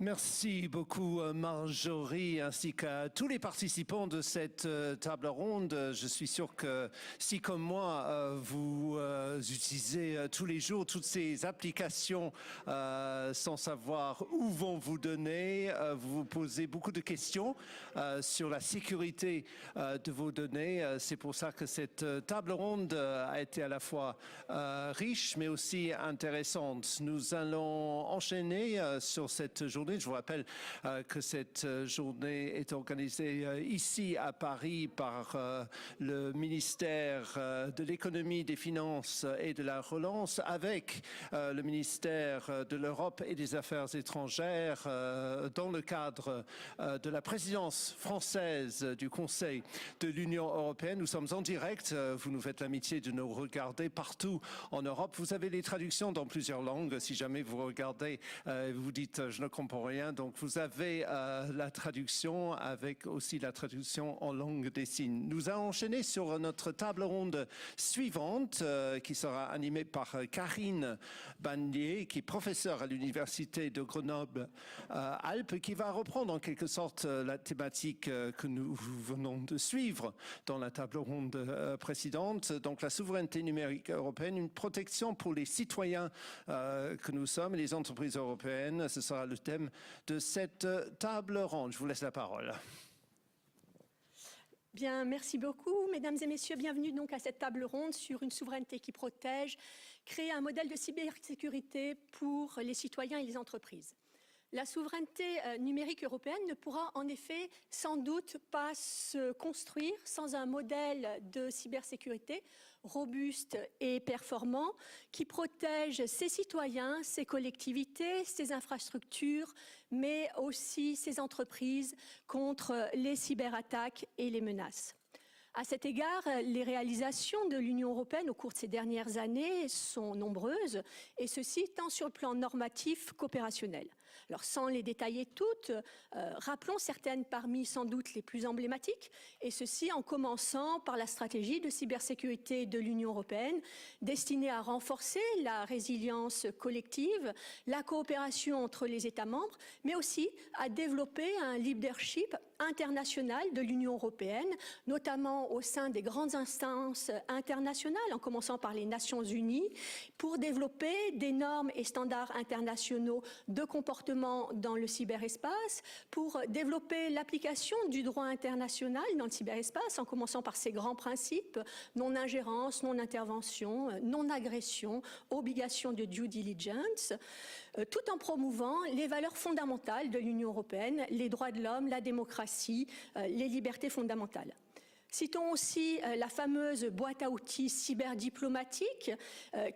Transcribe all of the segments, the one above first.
Merci beaucoup Marjorie ainsi qu'à tous les participants de cette table ronde. Je suis sûr que si comme moi vous utilisez tous les jours toutes ces applications sans savoir où vont vous donner, vous vous posez beaucoup de questions sur la sécurité de vos données. C'est pour ça que cette table ronde a été à la fois riche mais aussi intéressante. Nous allons enchaîner sur cette journée. Je vous rappelle que cette journée est organisée ici à Paris par le ministère de l'économie, des finances et de la relance avec le ministère de l'Europe et des Affaires étrangères dans le cadre de la présidence française du Conseil de l'Union européenne. Nous sommes en direct. Vous nous faites l'amitié de nous regarder partout en Europe. Vous avez les traductions dans plusieurs langues. Si jamais vous regardez, vous dites je ne comprends rien. Donc vous avez la traduction avec aussi la traduction en langue des signes. Nous allons enchaîner sur notre table ronde suivante qui sera animée par Karine Banlier, qui est professeure à l'université de Grenoble-Alpes, qui va reprendre en quelque sorte la thématique que nous venons de suivre dans la table ronde précédente. Donc la souveraineté numérique européenne, une protection pour les citoyens que nous sommes et les entreprises européennes. Ce sera le thème de cette table ronde. Je vous laisse la parole. Bien, merci beaucoup. Mesdames et messieurs, bienvenue donc à cette table ronde sur une souveraineté qui protège, créer un modèle de cybersécurité pour les citoyens et les entreprises. La souveraineté numérique européenne ne pourra en effet sans doute pas se construire sans un modèle de cybersécurité robuste et performant qui protège ses citoyens, ses collectivités, ses infrastructures, mais aussi ses entreprises contre les cyberattaques et les menaces. À cet égard, les réalisations de l'Union européenne au cours de ces dernières années sont nombreuses, et ceci tant sur le plan normatif qu'opérationnel. Alors sans les détailler toutes, rappelons certaines parmi sans doute les plus emblématiques, et ceci en commençant par la stratégie de cybersécurité de l'Union européenne, destinée à renforcer la résilience collective, la coopération entre les États membres, mais aussi à développer un leadership international de l'Union européenne, notamment au sein des grandes instances internationales, en commençant par les Nations Unies, pour développer des normes et standards internationaux de comportement dans le cyberespace, pour développer l'application du droit international dans le cyberespace, en commençant par ces grands principes, non-ingérence, non-intervention, non-agression, obligation de due diligence, tout en promouvant les valeurs fondamentales de l'Union européenne, les droits de l'homme, la démocratie, les libertés fondamentales. Citons aussi la fameuse boîte à outils cyberdiplomatique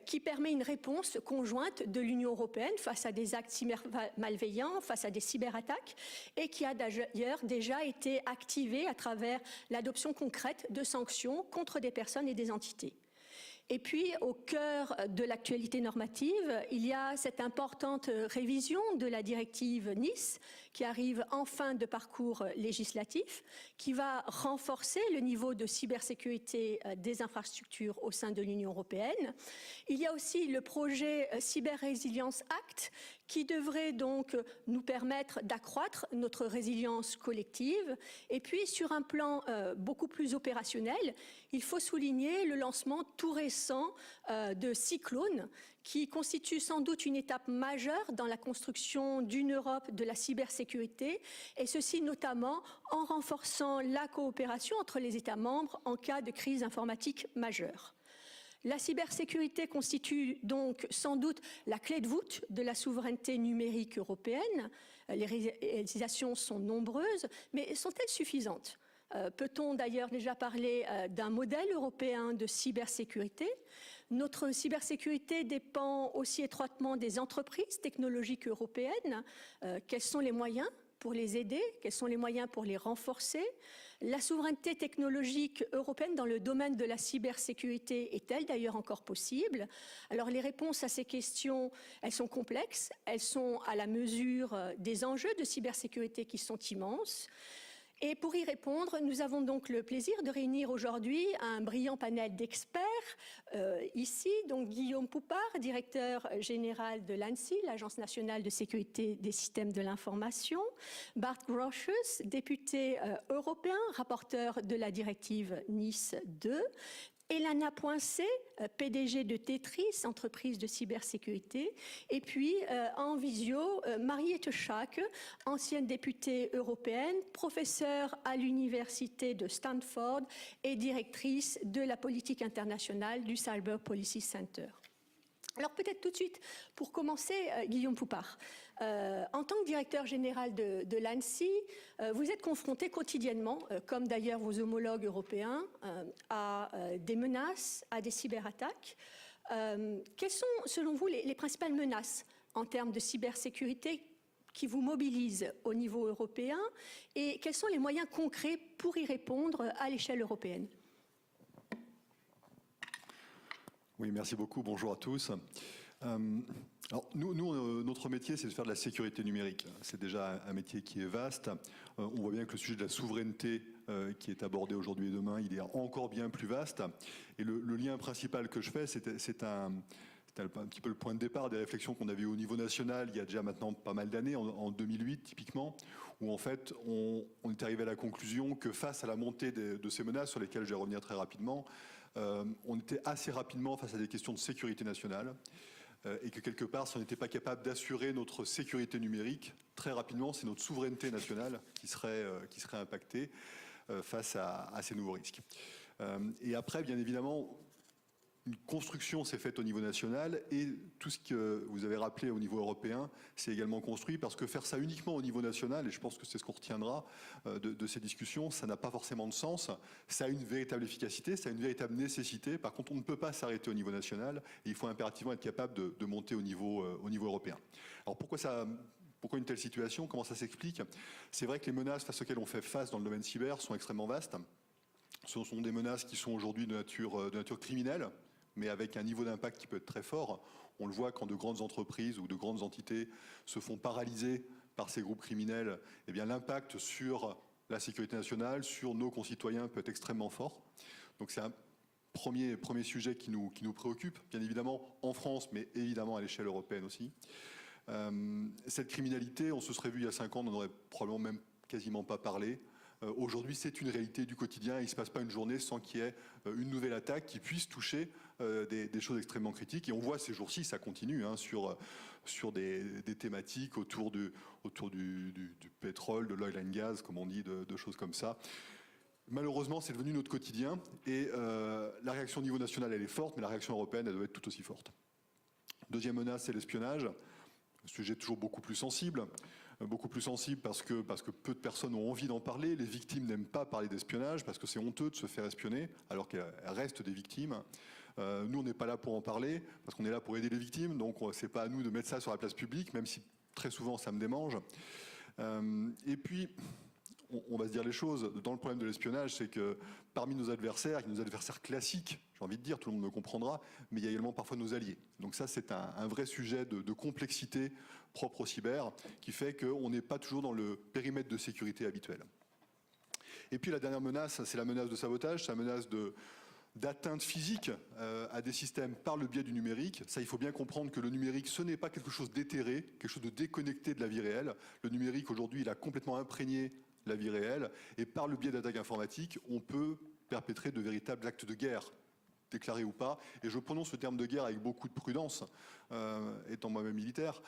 qui permet une réponse conjointe de l'Union européenne face à des actes malveillants, face à des cyberattaques, et qui a d'ailleurs déjà été activée à travers l'adoption concrète de sanctions contre des personnes et des entités. Et puis, au cœur de l'actualité normative, il y a cette importante révision de la directive Nice, qui arrive en fin de parcours législatif, qui va renforcer le niveau de cybersécurité des infrastructures au sein de l'Union européenne. Il y a aussi le projet Cyber Resilience Act, qui devrait donc nous permettre d'accroître notre résilience collective. Et puis, sur un plan beaucoup plus opérationnel, il faut souligner le lancement tout récent de Cyclone, qui constitue sans doute une étape majeure dans la construction d'une Europe de la cybersécurité, et ceci notamment en renforçant la coopération entre les États membres en cas de crise informatique majeure. La cybersécurité constitue donc sans doute la clé de voûte de la souveraineté numérique européenne. Les réalisations sont nombreuses, mais sont-elles suffisantes ? Peut-on d'ailleurs déjà parler d'un modèle européen de cybersécurité? Notre cybersécurité dépend aussi étroitement des entreprises technologiques européennes. Quels sont les moyens pour les aider? Quels sont les moyens pour les renforcer? La souveraineté technologique européenne dans le domaine de la cybersécurité est-elle d'ailleurs encore possible? Alors les réponses à ces questions, elles sont complexes, elles sont à la mesure des enjeux de cybersécurité qui sont immenses. Et pour y répondre, nous avons donc le plaisir de réunir aujourd'hui un brillant panel d'experts Ici, donc Guillaume Poupart, directeur général de l'ANSSI, l'Agence nationale de sécurité des systèmes de l'information, Bart Groschus, député européen, rapporteur de la directive Nice 2, Elana Poincé, PDG de Tetris, entreprise de cybersécurité, et puis en visio, Mariette Schaake, ancienne députée européenne, professeure à l'université de Stanford et directrice de la politique internationale du Cyber Policy Center. Alors peut-être tout de suite, pour commencer, Guillaume Poupart, en tant que directeur général de l'ANSSI, vous êtes confronté quotidiennement, comme d'ailleurs vos homologues européens, à des menaces, à des cyberattaques. Quelles sont, selon vous, les principales menaces en termes de cybersécurité qui vous mobilisent au niveau européen et quels sont les moyens concrets pour y répondre à l'échelle européenne ? Oui, merci beaucoup. Bonjour à tous. Alors, notre métier, c'est de faire de la sécurité numérique. C'est déjà un métier qui est vaste. On voit bien que le sujet de la souveraineté qui est abordé aujourd'hui et demain, il est encore bien plus vaste. Et le lien principal que je fais, c'est un petit peu le point de départ des réflexions qu'on avait au niveau national il y a déjà maintenant pas mal d'années, en 2008 typiquement, où en fait on est arrivé à la conclusion que face à la montée de ces menaces, sur lesquelles je vais revenir très rapidement, on était assez rapidement face à des questions de sécurité nationale et que quelque part, si on n'était pas capable d'assurer notre sécurité numérique, très rapidement, c'est notre souveraineté nationale qui serait impactée face à ces nouveaux risques. Et après, bien évidemment, une construction s'est faite au niveau national et tout ce que vous avez rappelé au niveau européen s'est également construit parce que faire ça uniquement au niveau national, et je pense que c'est ce qu'on retiendra de ces discussions, ça n'a pas forcément de sens. Ça a une véritable efficacité, ça a une véritable nécessité. Par contre, on ne peut pas s'arrêter au niveau national et il faut impérativement être capable de monter au niveau européen. Alors pourquoi une telle situation? Comment ça s'explique? C'est vrai que les menaces face auxquelles on fait face dans le domaine cyber sont extrêmement vastes. Ce sont des menaces qui sont aujourd'hui de nature criminelle, mais avec un niveau d'impact qui peut être très fort. On le voit quand de grandes entreprises ou de grandes entités se font paralyser par ces groupes criminels, eh bien l'impact sur la sécurité nationale, sur nos concitoyens peut être extrêmement fort. Donc c'est un premier sujet qui nous préoccupe, bien évidemment en France, mais évidemment à l'échelle européenne aussi. Cette criminalité, on se serait vu il y a 5 ans, on n'en aurait probablement même quasiment pas parlé. Aujourd'hui, c'est une réalité du quotidien. Il ne se passe pas une journée sans qu'il y ait une nouvelle attaque qui puisse toucher des choses extrêmement critiques. Et on voit ces jours-ci, ça continue sur des thématiques autour du pétrole, de l'oil and gas, comme on dit, de choses comme ça. Malheureusement, c'est devenu notre quotidien. Et la réaction au niveau national, elle est forte, mais la réaction européenne, elle doit être tout aussi forte. Deuxième menace, c'est l'espionnage. Un sujet toujours beaucoup plus sensible parce que peu de personnes ont envie d'en parler. Les victimes n'aiment pas parler d'espionnage parce que c'est honteux de se faire espionner alors qu'elles restent des victimes. Nous, on n'est pas là pour en parler parce qu'on est là pour aider les victimes, donc c'est pas à nous de mettre ça sur la place publique, même si très souvent ça me démange. Et puis, on va se dire les choses. Dans le problème de l'espionnage, c'est que parmi nos adversaires, il y a nos adversaires classiques, j'ai envie de dire, tout le monde me comprendra, mais il y a également parfois nos alliés. Donc ça, c'est un vrai sujet de complexité propre au cyber, qui fait qu'on n'est pas toujours dans le périmètre de sécurité habituel. Et puis la dernière menace, c'est la menace de sabotage, c'est la menace d'atteinte physique à des systèmes par le biais du numérique. Ça, il faut bien comprendre que le numérique, ce n'est pas quelque chose d'éthéré, quelque chose de déconnecté de la vie réelle. Le numérique, aujourd'hui, il a complètement imprégné la vie réelle, et par le biais d'attaques informatiques, on peut perpétrer de véritables actes de guerre, déclarés ou pas, et je prononce le terme de guerre avec beaucoup de prudence, étant moi-même militaire.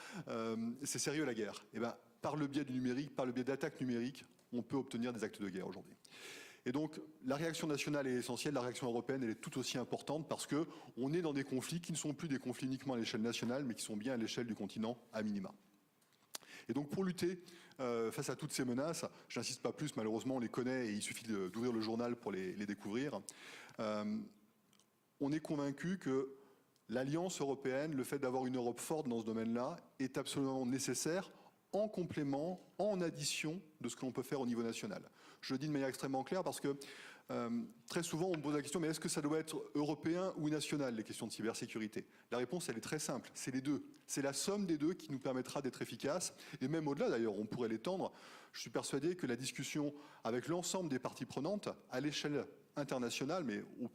C'est sérieux la guerre. Et ben, par le biais du numérique, par le biais d'attaques numériques, on peut obtenir des actes de guerre aujourd'hui. Et donc, la réaction nationale est essentielle, la réaction européenne, elle est tout aussi importante parce qu'on est dans des conflits qui ne sont plus des conflits uniquement à l'échelle nationale, mais qui sont bien à l'échelle du continent à minima. Et donc, pour lutter face à toutes ces menaces, j'insiste pas plus, malheureusement, on les connaît et il suffit d'ouvrir le journal pour les découvrir. On est convaincu que l'Alliance européenne, le fait d'avoir une Europe forte dans ce domaine-là, est absolument nécessaire en complément, en addition de ce que l'on peut faire au niveau national. Je le dis de manière extrêmement claire parce que très souvent on me pose la question, mais est-ce que ça doit être européen ou national, les questions de cybersécurité? La réponse, elle est très simple, c'est les deux. C'est la somme des deux qui nous permettra d'être efficaces, et même au-delà d'ailleurs, on pourrait l'étendre. Je suis persuadé que la discussion avec l'ensemble des parties prenantes, à l'échelle internationale, mais au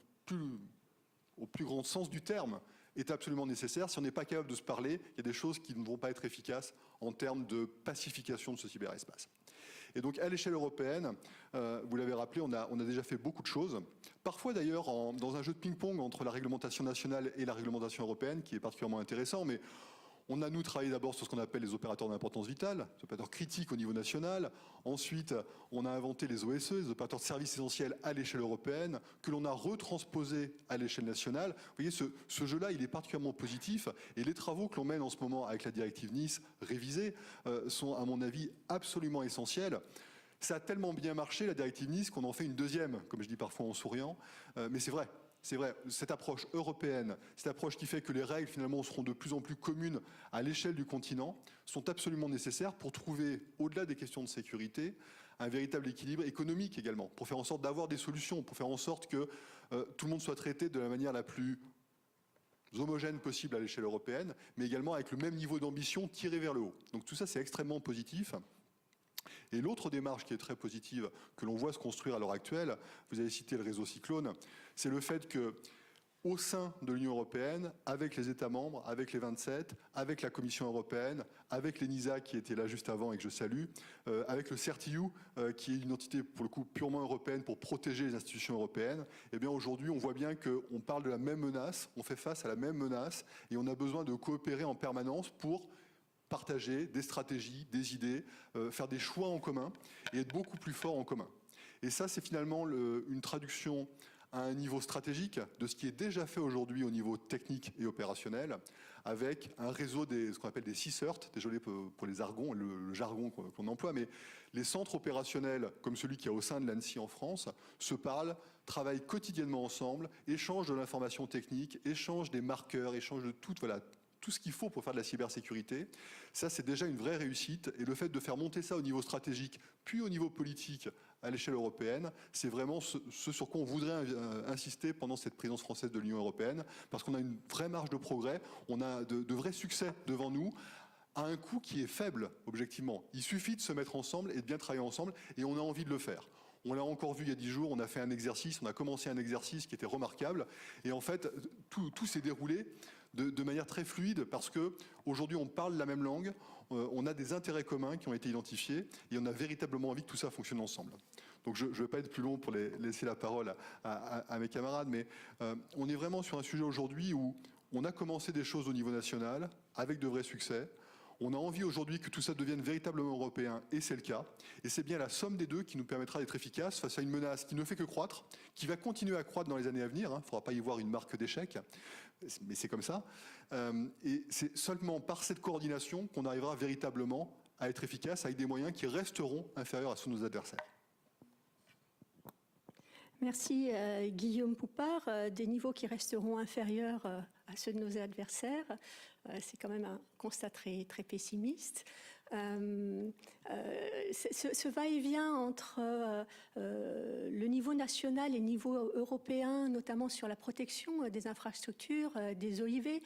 au plus grand sens du terme, est absolument nécessaire. Si on n'est pas capable de se parler, il y a des choses qui ne vont pas être efficaces en termes de pacification de ce cyberespace. Et donc à l'échelle européenne, vous l'avez rappelé, on a déjà fait beaucoup de choses. Parfois d'ailleurs dans un jeu de ping-pong entre la réglementation nationale et la réglementation européenne, qui est particulièrement intéressant, mais on a, nous, travaillé d'abord sur ce qu'on appelle les opérateurs d'importance vitale, les opérateurs critiques au niveau national. Ensuite, on a inventé les OSE, les opérateurs de services essentiels à l'échelle européenne, que l'on a retransposés à l'échelle nationale. Vous voyez, ce jeu-là, il est particulièrement positif. Et les travaux que l'on mène en ce moment avec la directive Nice révisée sont, à mon avis, absolument essentiels. Ça a tellement bien marché, la directive Nice, qu'on en fait une deuxième, comme je dis parfois en souriant. Mais c'est vrai. C'est vrai, cette approche européenne, cette approche qui fait que les règles finalement seront de plus en plus communes à l'échelle du continent, sont absolument nécessaires pour trouver, au-delà des questions de sécurité, un véritable équilibre économique également, pour faire en sorte d'avoir des solutions, pour faire en sorte que tout le monde soit traité de la manière la plus homogène possible à l'échelle européenne, mais également avec le même niveau d'ambition tiré vers le haut. Donc tout ça, c'est extrêmement positif. Et l'autre démarche qui est très positive, que l'on voit se construire à l'heure actuelle, vous avez cité le réseau Cyclone, c'est le fait que, au sein de l'Union européenne, avec les États membres, avec les 27, avec la Commission européenne, avec l'ENISA qui était là juste avant et que je salue, avec le CERTIU, qui est une entité pour le coup purement européenne pour protéger les institutions européennes, eh bien aujourd'hui on voit bien qu'on parle de la même menace, on fait face à la même menace et on a besoin de coopérer en permanence pour partager des stratégies, des idées, faire des choix en commun et être beaucoup plus fort en commun. Et ça, c'est finalement une traduction à un niveau stratégique de ce qui est déjà fait aujourd'hui au niveau technique et opérationnel, avec un réseau ce qu'on appelle des CSIRT, désolé pour les jargons, le jargon qu'on emploie, mais les centres opérationnels, comme celui qu'il y a au sein de l'ANSSI en France, se parlent, travaillent quotidiennement ensemble, échangent de l'information technique, échangent des marqueurs, échangent de tout ce qu'il faut pour faire de la cybersécurité. Ça, c'est déjà une vraie réussite. Et le fait de faire monter ça au niveau stratégique, puis au niveau politique, à l'échelle européenne, c'est vraiment ce sur quoi on voudrait insister pendant cette présidence française de l'Union européenne, parce qu'on a une vraie marge de progrès, on a de vrais succès devant nous, à un coût qui est faible, objectivement. Il suffit de se mettre ensemble et de bien travailler ensemble, et on a envie de le faire. On l'a encore vu il y a 10 jours, on a fait un exercice, on a commencé un exercice qui était remarquable, et en fait, tout s'est déroulé de manière très fluide, parce qu'aujourd'hui on parle la même langue, on a des intérêts communs qui ont été identifiés, et on a véritablement envie que tout ça fonctionne ensemble. Donc je ne vais pas être plus long pour laisser la parole à mes camarades, mais on est vraiment sur un sujet aujourd'hui où on a commencé des choses au niveau national, avec de vrais succès. On a envie aujourd'hui que tout ça devienne véritablement européen, et c'est le cas. Et c'est bien la somme des deux qui nous permettra d'être efficace face à une menace qui ne fait que croître, qui va continuer à croître dans les années à venir. Il ne faudra pas y voir une marque d'échec, mais c'est comme ça. Et c'est seulement par cette coordination qu'on arrivera véritablement à être efficace avec des moyens qui resteront inférieurs à ceux de nos adversaires. Merci Guillaume Poupard. Des niveaux qui resteront inférieurs à ceux de nos adversaires. C'est quand même un constat très, très pessimiste. Ce va-et-vient entre le niveau national et le niveau européen, notamment sur la protection des infrastructures, des OIV,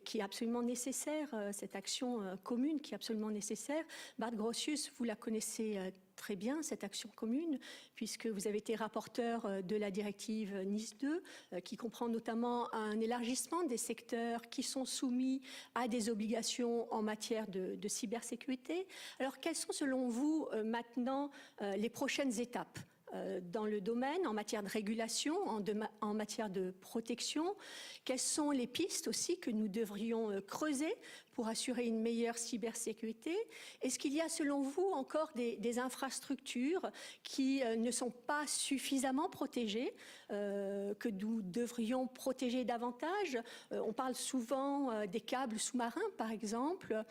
qui est absolument nécessaire, cette action commune qui est absolument nécessaire. Bart Grotius, vous la connaissez très bien, cette action commune, puisque vous avez été rapporteur de la directive Nice 2, qui comprend notamment un élargissement des secteurs qui sont soumis à des obligations en matière de cybersécurité. Alors, quelles sont selon vous maintenant les prochaines étapes dans le domaine, en matière de régulation, en matière de protection? Quelles sont les pistes aussi que nous devrions creuser pour assurer une meilleure cybersécurité? Est-ce qu'il y a selon vous encore des infrastructures qui ne sont pas suffisamment protégées, que nous devrions protéger davantage? On parle souvent des câbles sous-marins, par exemple.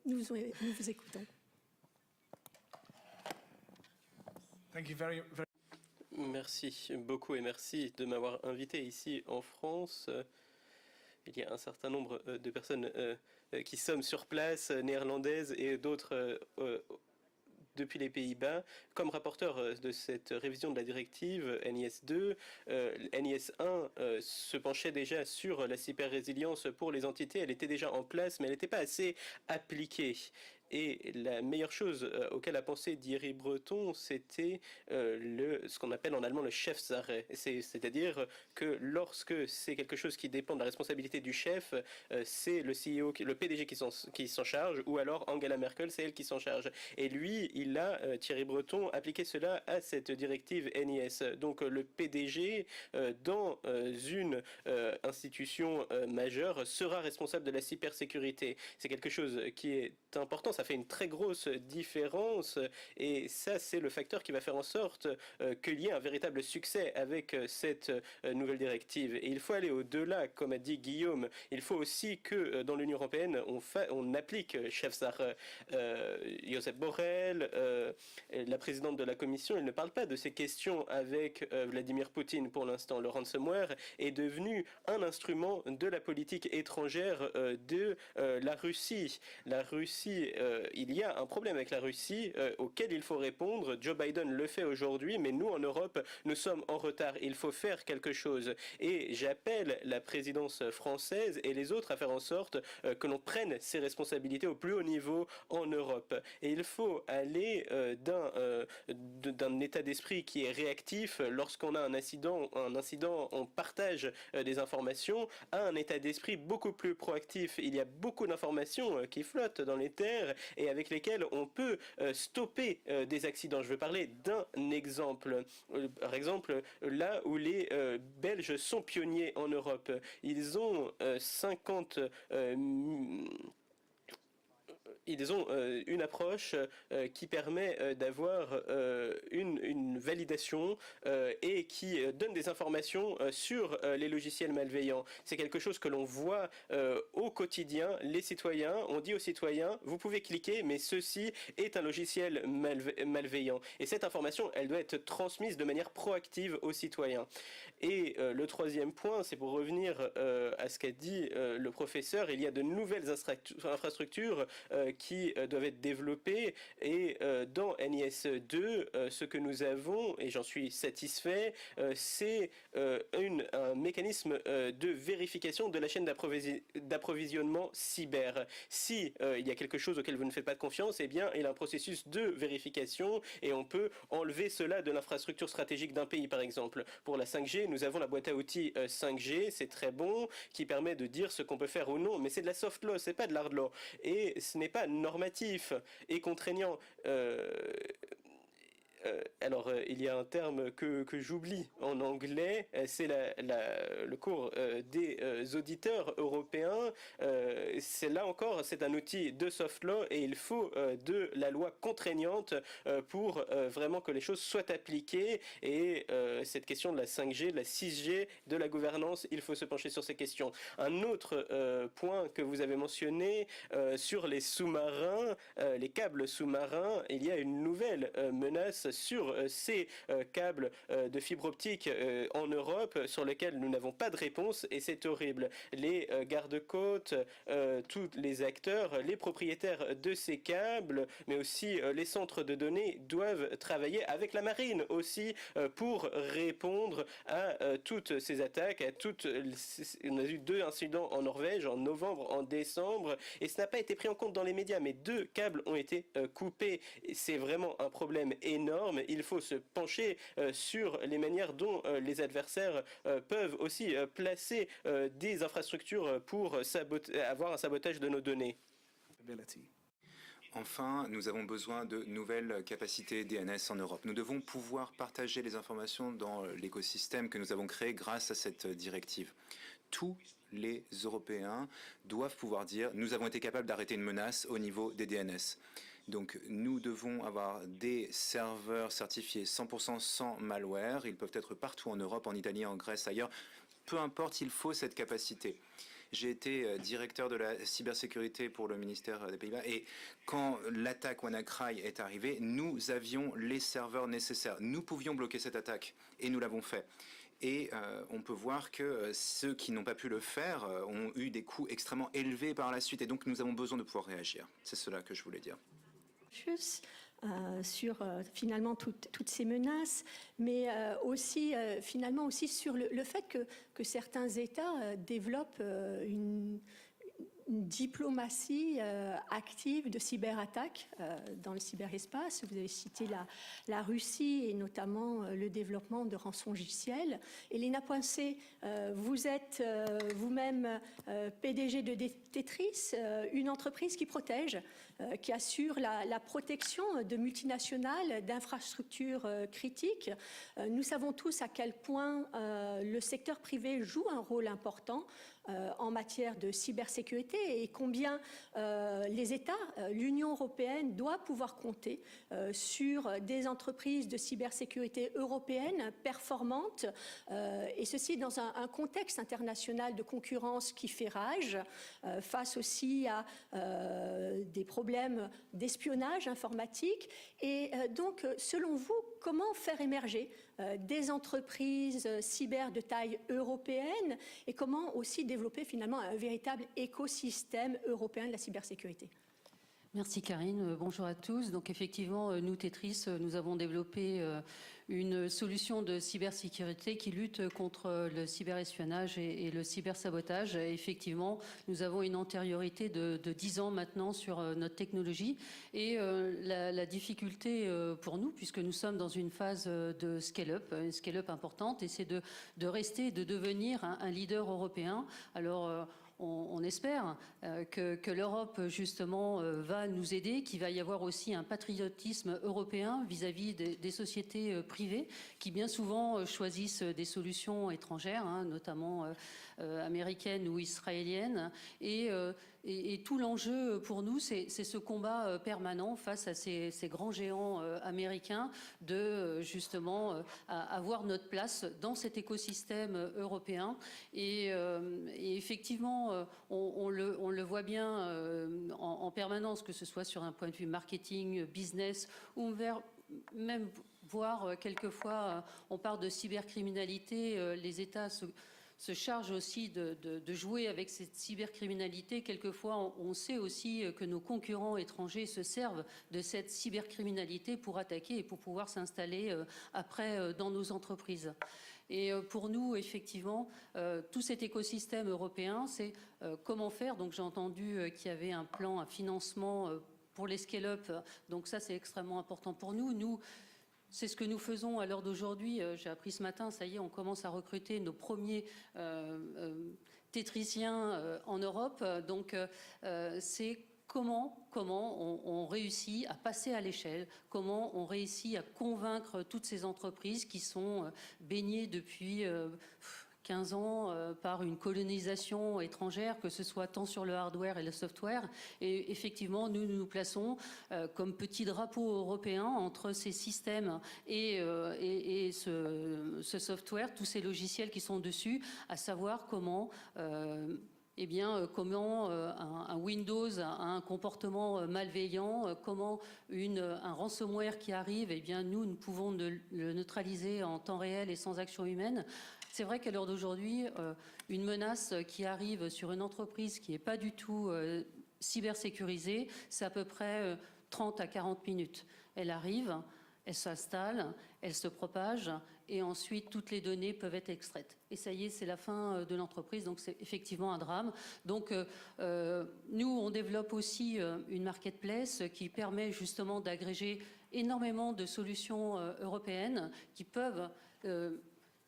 Nous vous écoutons. Merci beaucoup et merci de m'avoir invité ici en France. Il y a un certain nombre de personnes qui sont sur place, néerlandaises et d'autres depuis les Pays-Bas. Comme rapporteur de cette révision de la directive NIS 2, NIS 1 se penchait déjà sur la cyber-résilience pour les entités. Elle était déjà en place, mais elle n'était pas assez appliquée. Et la meilleure chose auquel a pensé Thierry Breton, c'était ce qu'on appelle en allemand le Chefsache. C'est-à-dire que lorsque c'est quelque chose qui dépend de la responsabilité du chef, c'est le CEO, le PDG qui s'en charge, ou alors Angela Merkel, c'est elle qui s'en charge. Et lui, Thierry Breton, appliqué cela à cette directive NIS. Donc le PDG, dans une institution majeure, sera responsable de la cybersécurité. C'est quelque chose qui est important, ça fait une très grosse différence, et ça, c'est le facteur qui va faire en sorte qu'il y ait un véritable succès avec cette nouvelle directive. Et il faut aller au-delà, comme a dit Guillaume. Il faut aussi que dans l'Union européenne, on applique Chefsache. Josep Borrell, la présidente de la Commission, elle ne parle pas de ces questions avec Vladimir Poutine pour l'instant. Le ransomware est devenu un instrument de la politique étrangère de la Russie. La Russie, il y a un problème avec la Russie auquel il faut répondre. Joe Biden le fait aujourd'hui, mais nous en Europe, nous sommes en retard. Il faut faire quelque chose. Et j'appelle la présidence française et les autres à faire en sorte que l'on prenne ces responsabilités au plus haut niveau en Europe. Et il faut aller d'un état d'esprit qui est réactif. Lorsqu'on a un incident, on partage des informations, à un état d'esprit beaucoup plus proactif. Il y a beaucoup d'informations qui flottent dans les terres et avec lesquelles on peut stopper des accidents. Je veux parler d'un exemple. Par exemple, là où les Belges sont pionniers en Europe, ils ont 50 ils ont une approche qui permet d'avoir une validation et qui donne des informations sur les logiciels malveillants. C'est quelque chose que l'on voit au quotidien. Les citoyens, on dit aux citoyens, vous pouvez cliquer, mais ceci est un logiciel malveillant. Et cette information, elle doit être transmise de manière proactive aux citoyens. Et le troisième point, c'est pour revenir à ce qu'a dit le professeur, il y a de nouvelles infrastructures qui doivent être développées, et dans NIS 2, ce que nous avons, et j'en suis satisfait, c'est un mécanisme de vérification de la chaîne d'approvisionnement cyber. Si il y a quelque chose auquel vous ne faites pas de confiance, eh bien il y a un processus de vérification et on peut enlever cela de l'infrastructure stratégique d'un pays, par exemple. Pour la 5G, nous avons la boîte à outils 5G, c'est très bon, qui permet de dire ce qu'on peut faire ou non, mais c'est de la soft law, c'est pas de l'hard law. Et ce n'est pas normatif et contraignant. Alors, il y a un terme que j'oublie en anglais, c'est le cours des auditeurs européens. C'est là encore, c'est un outil de soft law et il faut de la loi contraignante pour vraiment que les choses soient appliquées. Et cette question de la 5G, de la 6G, de la gouvernance, il faut se pencher sur ces questions. Un autre point que vous avez mentionné sur les sous-marins, les câbles sous-marins, il y a une nouvelle menace sur ces câbles de fibre optique en Europe sur lesquels nous n'avons pas de réponse et c'est horrible. Les gardes-côtes, tous les acteurs, les propriétaires de ces câbles, mais aussi les centres de données doivent travailler avec la marine aussi pour répondre à toutes ces attaques. On a eu 2 incidents en Norvège en novembre, en décembre et ça n'a pas été pris en compte dans les médias, mais 2 câbles ont été coupés. C'est vraiment un problème énorme. Il faut se pencher sur les manières dont les adversaires peuvent aussi placer des infrastructures pour avoir un sabotage de nos données. Enfin, nous avons besoin de nouvelles capacités DNS en Europe. Nous devons pouvoir partager les informations dans l'écosystème que nous avons créé grâce à cette directive. Tous les Européens doivent pouvoir dire « nous avons été capables d'arrêter une menace au niveau des DNS ». Donc nous devons avoir des serveurs certifiés 100% sans malware. Ils peuvent être partout en Europe, en Italie, en Grèce, ailleurs. Peu importe, il faut cette capacité. J'ai été directeur de la cybersécurité pour le ministère des Pays-Bas et quand l'attaque WannaCry est arrivée, nous avions les serveurs nécessaires. Nous pouvions bloquer cette attaque et nous l'avons fait. Et on peut voir que ceux qui n'ont pas pu le faire ont eu des coûts extrêmement élevés par la suite et donc nous avons besoin de pouvoir réagir. C'est cela que je voulais dire. Sur finalement toutes ces menaces, mais aussi finalement aussi sur le fait que certains États développent diplomatie active de cyberattaques dans le cyberespace. Vous avez cité la Russie et notamment le développement de rançongiciels. Elena Poincet, vous êtes vous-même PDG de Tetris, une entreprise qui protège, qui assure la protection de multinationales, d'infrastructures critiques. Nous savons tous à quel point le secteur privé joue un rôle important en matière de cybersécurité et combien les États, l'Union européenne doit pouvoir compter sur des entreprises de cybersécurité européennes performantes et ceci dans un contexte international de concurrence qui fait rage face aussi à des problèmes d'espionnage informatique et donc selon vous, comment faire émerger des entreprises cyber de taille européenne et comment aussi développer finalement un véritable écosystème européen de la cybersécurité? Merci Karine, bonjour à tous. Donc effectivement, nous Tetris, nous avons développé une solution de cybersécurité qui lutte contre le cyberespionnage et le cybersabotage. Et effectivement, nous avons une antériorité de 10 ans maintenant sur notre technologie. Et la difficulté pour nous, puisque nous sommes dans une phase de scale-up, une scale-up importante, et c'est de rester, de devenir un leader européen. Alors, on espère que l'Europe, justement, va nous aider, qu'il va y avoir aussi un patriotisme européen vis-à-vis des sociétés privées qui, bien souvent, choisissent des solutions étrangères, hein, notamment américaines ou israéliennes. Et tout l'enjeu pour nous, c'est ce combat permanent face à ces grands géants américains de, justement, avoir notre place dans cet écosystème européen. Et effectivement, on le voit bien en permanence, que ce soit sur un point de vue marketing, business, ou même voir quelquefois, on parle de cybercriminalité, les États se chargent aussi de jouer avec cette cybercriminalité. Quelquefois, on sait aussi que nos concurrents étrangers se servent de cette cybercriminalité pour attaquer et pour pouvoir s'installer après dans nos entreprises. Et pour nous, effectivement, tout cet écosystème européen, c'est comment faire. Donc j'ai entendu qu'il y avait un plan, un financement pour les scale-up. Donc ça, c'est extrêmement important pour nous. C'est ce que nous faisons à l'heure d'aujourd'hui. J'ai appris ce matin, ça y est, on commence à recruter nos premiers tétriciens en Europe. Donc c'est comment on réussit à passer à l'échelle, comment on réussit à convaincre toutes ces entreprises qui sont baignées depuis 15 ans par une colonisation étrangère, que ce soit tant sur le hardware et le software. Et effectivement, nous plaçons comme petit drapeau européen entre ces systèmes et ce software, tous ces logiciels qui sont dessus, à savoir comment... comment un Windows a un comportement malveillant, comment un ransomware qui arrive, nous pouvons le neutraliser en temps réel et sans action humaine. C'est vrai qu'à l'heure d'aujourd'hui, une menace qui arrive sur une entreprise qui n'est pas du tout cybersécurisée, c'est à peu près 30 à 40 minutes. Elle arrive, elle s'installe, elle se propage et ensuite toutes les données peuvent être extraites. Et ça y est, c'est la fin de l'entreprise, donc c'est effectivement un drame. Donc nous, on développe aussi une marketplace qui permet justement d'agréger énormément de solutions européennes qui peuvent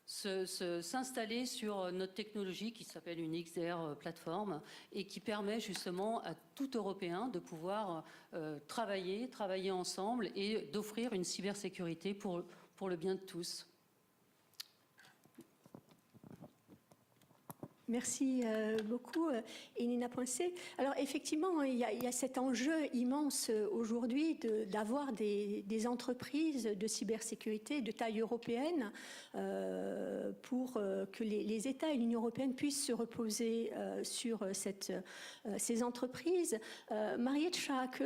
s'installer sur notre technologie qui s'appelle une XDR plateforme et qui permet justement à tout Européen de pouvoir travailler ensemble et d'offrir une cybersécurité pour le bien de tous. Merci beaucoup, Elena Poincet. Alors effectivement, il y a cet enjeu immense aujourd'hui d'avoir des entreprises de cybersécurité de taille européenne pour que les États et l'Union européenne puissent se reposer sur ces entreprises. Mariette Schaake,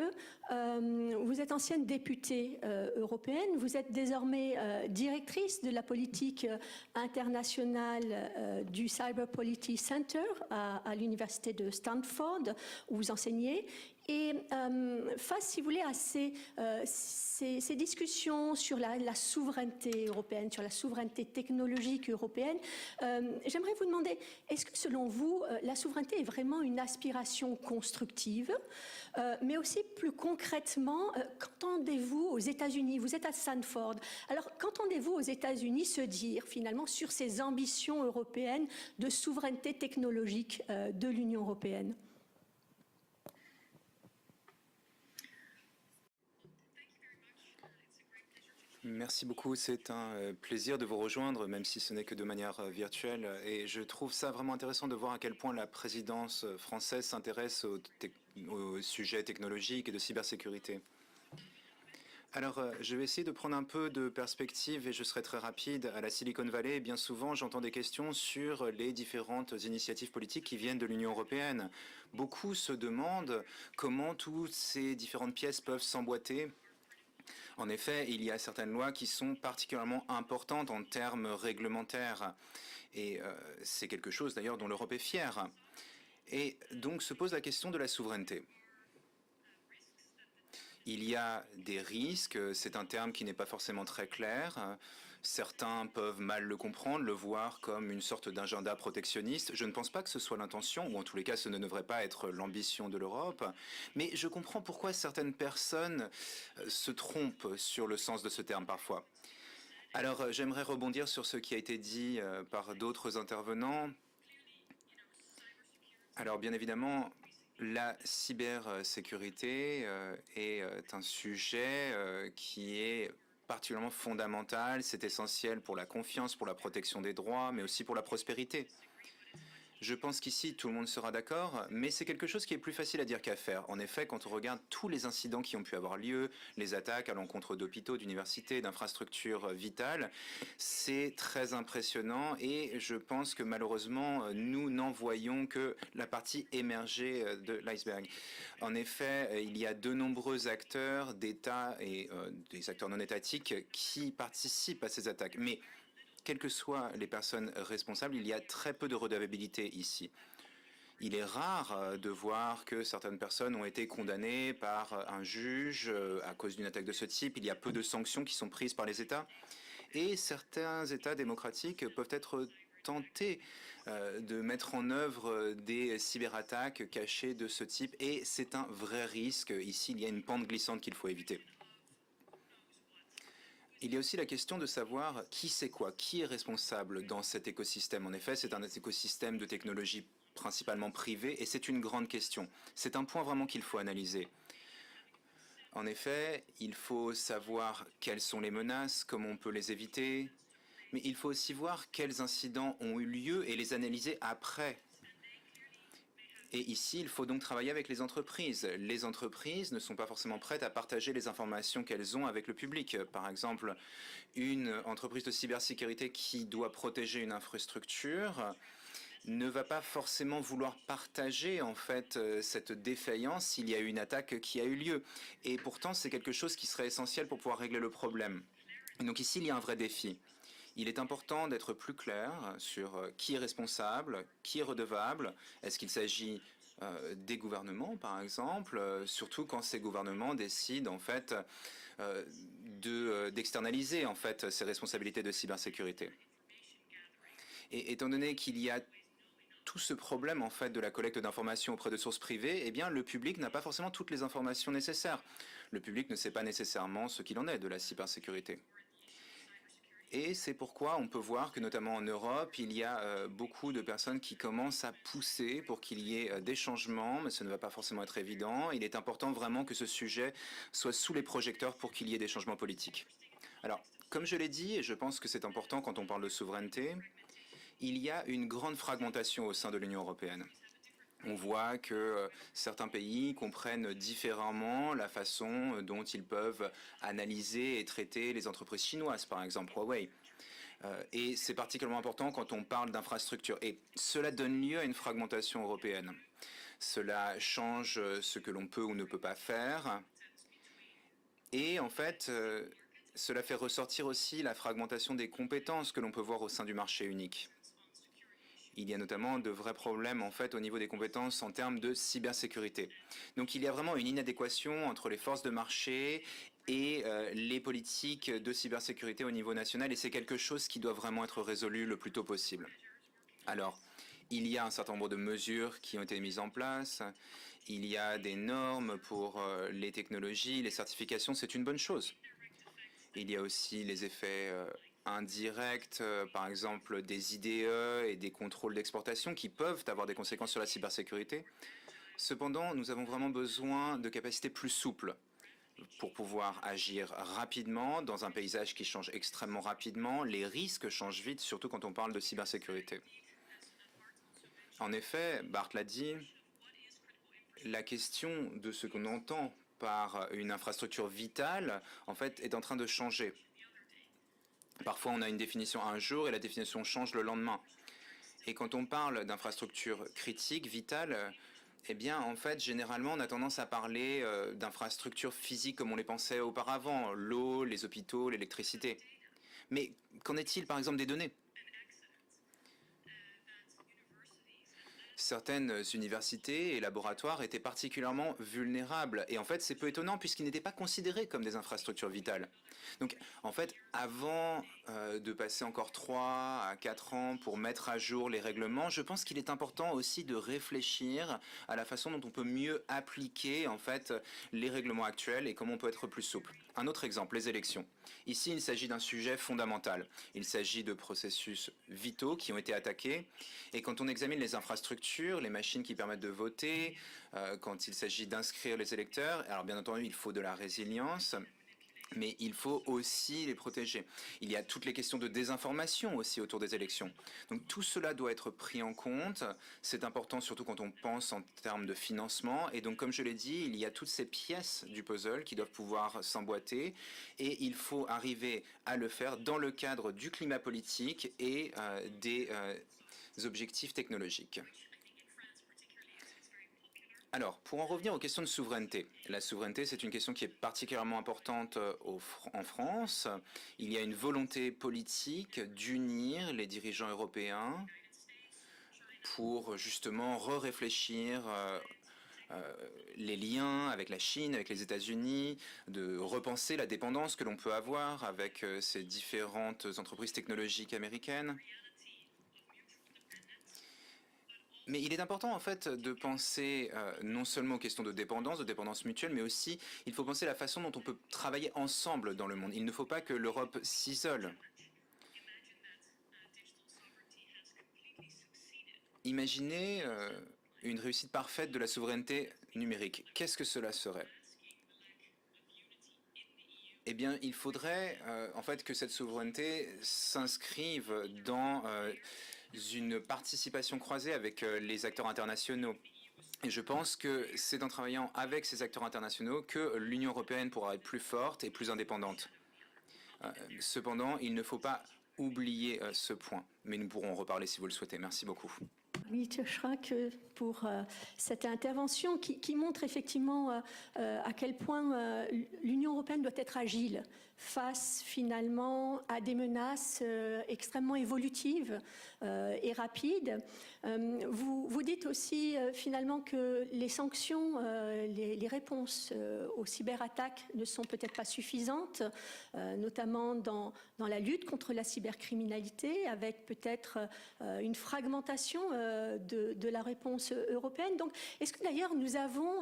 vous êtes ancienne députée européenne, vous êtes désormais directrice de la politique internationale du Cyber Policy Center à l'université de Stanford, où vous enseignez. Et face, si vous voulez, à ces discussions sur la souveraineté européenne, sur la souveraineté technologique européenne, j'aimerais vous demander, est-ce que selon vous, la souveraineté est vraiment une aspiration constructive, mais aussi plus concrètement, qu'entendez-vous aux États-Unis? Vous êtes à Stanford. Alors, qu'entendez-vous aux États-Unis se dire finalement sur ces ambitions européennes de souveraineté technologique de l'Union européenne? Merci beaucoup, c'est un plaisir de vous rejoindre, même si ce n'est que de manière virtuelle. Et je trouve ça vraiment intéressant de voir à quel point la présidence française s'intéresse aux sujets technologiques et de cybersécurité. Alors, je vais essayer de prendre un peu de perspective et je serai très rapide. À la Silicon Valley, bien souvent, j'entends des questions sur les différentes initiatives politiques qui viennent de l'Union européenne. Beaucoup se demandent comment toutes ces différentes pièces peuvent s'emboîter. En effet, il y a certaines lois qui sont particulièrement importantes en termes réglementaires. Et c'est quelque chose d'ailleurs dont l'Europe est fière. Et donc se pose la question de la souveraineté. Il y a des risques, c'est un terme qui n'est pas forcément très clair. Certains peuvent mal le comprendre, le voir comme une sorte d'agenda protectionniste. Je ne pense pas que ce soit l'intention, ou en tous les cas ce ne devrait pas être l'ambition de l'Europe. Mais je comprends pourquoi certaines personnes se trompent sur le sens de ce terme parfois. Alors j'aimerais rebondir sur ce qui a été dit par d'autres intervenants. Alors bien évidemment, la cybersécurité est un sujet qui est particulièrement fondamental. C'est essentiel pour la confiance, pour la protection des droits, mais aussi pour la prospérité. Je pense qu'ici, tout le monde sera d'accord, mais c'est quelque chose qui est plus facile à dire qu'à faire. En effet, quand on regarde tous les incidents qui ont pu avoir lieu, les attaques à l'encontre d'hôpitaux, d'universités, d'infrastructures vitales, c'est très impressionnant et je pense que malheureusement, nous n'en voyons que la partie émergée de l'iceberg. En effet, il y a de nombreux acteurs d'État et des acteurs non étatiques qui participent à ces attaques. Mais quelles que soient les personnes responsables, il y a très peu de redevabilité ici. Il est rare de voir que certaines personnes ont été condamnées par un juge à cause d'une attaque de ce type. Il y a peu de sanctions qui sont prises par les États. Et certains États démocratiques peuvent être tentés de mettre en œuvre des cyberattaques cachées de ce type. Et c'est un vrai risque. Ici, il y a une pente glissante qu'il faut éviter. Il y a aussi la question de savoir qui c'est quoi, qui est responsable dans cet écosystème. En effet, c'est un écosystème de technologie principalement privé et c'est une grande question. C'est un point vraiment qu'il faut analyser. En effet, il faut savoir quelles sont les menaces, comment on peut les éviter, mais il faut aussi voir quels incidents ont eu lieu et les analyser après. Et ici, il faut donc travailler avec les entreprises. Les entreprises ne sont pas forcément prêtes à partager les informations qu'elles ont avec le public. Par exemple, une entreprise de cybersécurité qui doit protéger une infrastructure ne va pas forcément vouloir partager en fait cette défaillance s'il y a eu une attaque qui a eu lieu. Et pourtant, c'est quelque chose qui serait essentiel pour pouvoir régler le problème. Donc ici, il y a un vrai défi. Il est important d'être plus clair sur qui est responsable, qui est redevable. Est-ce qu'il s'agit des gouvernements, par exemple, surtout quand ces gouvernements décident en fait d'externaliser en fait ces responsabilités de cybersécurité. Et étant donné qu'il y a tout ce problème en fait de la collecte d'informations auprès de sources privées, eh bien le public n'a pas forcément toutes les informations nécessaires. Le public ne sait pas nécessairement ce qu'il en est de la cybersécurité. Et c'est pourquoi on peut voir que notamment en Europe, il y a beaucoup de personnes qui commencent à pousser pour qu'il y ait des changements, mais ce ne va pas forcément être évident. Il est important vraiment que ce sujet soit sous les projecteurs pour qu'il y ait des changements politiques. Alors, comme je l'ai dit, et je pense que c'est important quand on parle de souveraineté, il y a une grande fragmentation au sein de l'Union européenne. On voit que certains pays comprennent différemment la façon dont ils peuvent analyser et traiter les entreprises chinoises, par exemple Huawei. Et c'est particulièrement important quand on parle d'infrastructures. Et cela donne lieu à une fragmentation européenne. Cela change ce que l'on peut ou ne peut pas faire. Et en fait, cela fait ressortir aussi la fragmentation des compétences que l'on peut voir au sein du marché unique. Il y a notamment de vrais problèmes en fait au niveau des compétences en termes de cybersécurité. Donc il y a vraiment une inadéquation entre les forces de marché et les politiques de cybersécurité au niveau national, et c'est quelque chose qui doit vraiment être résolu le plus tôt possible. Alors, il y a un certain nombre de mesures qui ont été mises en place. Il y a des normes pour les technologies, les certifications, c'est une bonne chose. Il y a aussi les effets indirects, par exemple des IDE et des contrôles d'exportation qui peuvent avoir des conséquences sur la cybersécurité. Cependant, nous avons vraiment besoin de capacités plus souples pour pouvoir agir rapidement dans un paysage qui change extrêmement rapidement. Les risques changent vite, surtout quand on parle de cybersécurité. En effet, Bart l'a dit, la question de ce qu'on entend par une infrastructure vitale, en fait, est en train de changer. Parfois, on a une définition un jour et la définition change le lendemain. Et quand on parle d'infrastructure critique, vitale, eh bien, en fait, généralement, on a tendance à parler d'infrastructures physiques comme on les pensait auparavant, l'eau, les hôpitaux, l'électricité. Mais qu'en est-il, par exemple, des données ? Certaines universités et laboratoires étaient particulièrement vulnérables. Et en fait, c'est peu étonnant puisqu'ils n'étaient pas considérés comme des infrastructures vitales. Donc, en fait, avant de passer encore 3 à 4 ans pour mettre à jour les règlements, je pense qu'il est important aussi de réfléchir à la façon dont on peut mieux appliquer, en fait, les règlements actuels et comment on peut être plus souple. Un autre exemple, les élections. Ici, il s'agit d'un sujet fondamental. Il s'agit de processus vitaux qui ont été attaqués. Et quand on examine les infrastructures, les machines qui permettent de voter, quand il s'agit d'inscrire les électeurs, alors bien entendu, il faut de la résilience, mais il faut aussi les protéger. Il y a toutes les questions de désinformation aussi autour des élections. Donc tout cela doit être pris en compte. C'est important surtout quand on pense en termes de financement. Et donc comme je l'ai dit, il y a toutes ces pièces du puzzle qui doivent pouvoir s'emboîter. Et il faut arriver à le faire dans le cadre du climat politique et des objectifs technologiques. Alors, pour en revenir aux questions de souveraineté, la souveraineté, c'est une question qui est particulièrement importante en France. Il y a une volonté politique d'unir les dirigeants européens pour justement réfléchir les liens avec la Chine, avec les États-Unis, de repenser la dépendance que l'on peut avoir avec ces différentes entreprises technologiques américaines. Mais il est important en fait de penser non seulement aux questions de dépendance mutuelle, mais aussi il faut penser à la façon dont on peut travailler ensemble dans le monde. Il ne faut pas que l'Europe s'isole. Imaginez une réussite parfaite de la souveraineté numérique. Qu'est-ce que cela serait ? Eh bien, il faudrait en fait que cette souveraineté s'inscrive dans une participation croisée avec les acteurs internationaux. Et je pense que c'est en travaillant avec ces acteurs internationaux que l'Union européenne pourra être plus forte et plus indépendante. Cependant, il ne faut pas oublier ce point. Mais nous pourrons en reparler si vous le souhaitez. Merci beaucoup. Oui, Schrack, pour cette intervention qui montre effectivement à quel point l'Union européenne doit être agile face finalement à des menaces extrêmement évolutives et rapides. Vous dites aussi finalement que les sanctions, les réponses aux cyberattaques ne sont peut-être pas suffisantes, notamment dans la lutte contre la cybercriminalité, avec peut-être une fragmentation de la réponse européenne. Donc, est-ce que d'ailleurs nous avons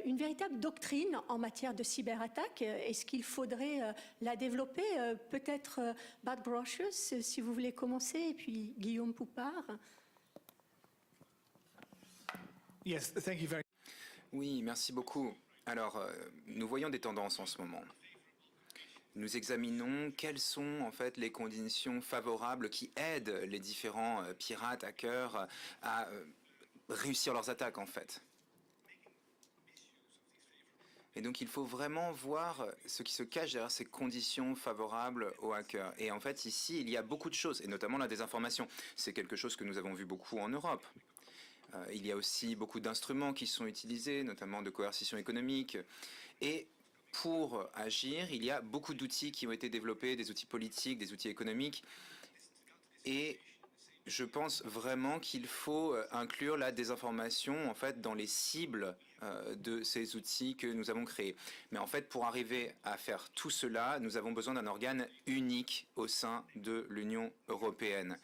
une véritable doctrine en matière de cyberattaque ? Est-ce qu'il faudrait la développer ? Peut-être Bart Brocious, si vous voulez commencer, et puis Guillaume Poupard. Yes, thank you very... Oui, merci beaucoup. Alors, nous voyons des tendances en ce moment. Nous examinons quelles sont en fait les conditions favorables qui aident les différents pirates, hackers à réussir leurs attaques en fait. Et donc il faut vraiment voir ce qui se cache derrière ces conditions favorables aux hackers. Et en fait ici il y a beaucoup de choses, et notamment la désinformation. C'est quelque chose que nous avons vu beaucoup en Europe. Il y a aussi beaucoup d'instruments qui sont utilisés, notamment de coercition économique. Et pour agir, il y a beaucoup d'outils qui ont été développés, des outils politiques, des outils économiques. Et je pense vraiment qu'il faut inclure la désinformation en fait dans les cibles de ces outils que nous avons créés. Mais en fait, pour arriver à faire tout cela, nous avons besoin d'un organe unique au sein de l'Union européenne.